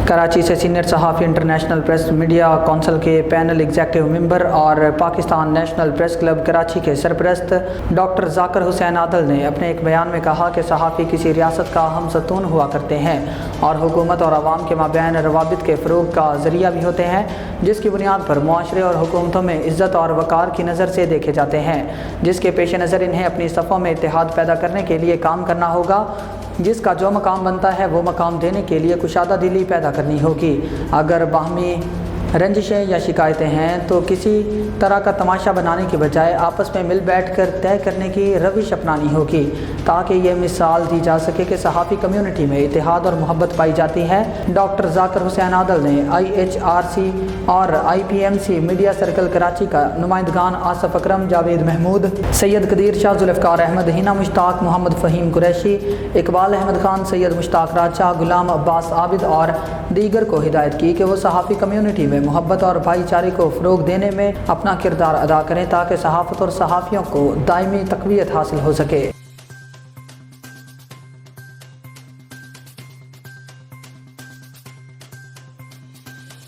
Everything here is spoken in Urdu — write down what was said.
کراچی سے سینئر صحافی انٹرنیشنل پریس میڈیا کونسل کے پینل ایگزیکٹو ممبر اور Pakistan national press club Karachi کے سرپرست ڈاکٹر ذاکر حسین عادل نے اپنے ایک بیان میں کہا کہ صحافی کسی ریاست کا ہم ستون ہوا کرتے ہیں اور حکومت اور عوام کے مابین روابط کے فروغ کا ذریعہ بھی ہوتے ہیں، جس کی بنیاد پر معاشرے اور حکومتوں میں عزت اور وقار کی نظر سے دیکھے جاتے ہیں، جس کے پیش نظر انہیں اپنی صفوں میں اتحاد پیدا کرنے کے لیے کام کرنا ہوگا۔ جس کا جو مقام بنتا ہے وہ مقام دینے کے لیے کشادہ دلی پیدا کرنی ہوگی۔ اگر باہمی رنجشیں یا شکایتیں ہیں تو کسی طرح کا تماشا بنانے کی بجائے آپس میں مل بیٹھ کر طے کرنے کی روش اپنانی ہوگی، تاکہ یہ مثال دی جا سکے کہ صحافی کمیونٹی میں اتحاد اور محبت پائی جاتی ہے۔ ڈاکٹر ذاکر حسین عادل نے IHRC اور IPMC میڈیا سرکل کراچی کا نمائندگان آصف اکرم، جاوید محمود، سید قدیر شاہ، ذوالفقار احمد، ہینا مشتاق، محمد فہیم قریشی، اقبال احمد خان، سید مشتاق راجہ، غلام عباس عابد اور دیگر کو ہدایت کی کہ وہ صحافی کمیونٹی میں محبت اور بھائی چارے کو فروغ دینے میں اپنا کردار ادا کریں، تاکہ صحافت اور صحافیوں کو دائمی تقویت حاصل ہو سکے۔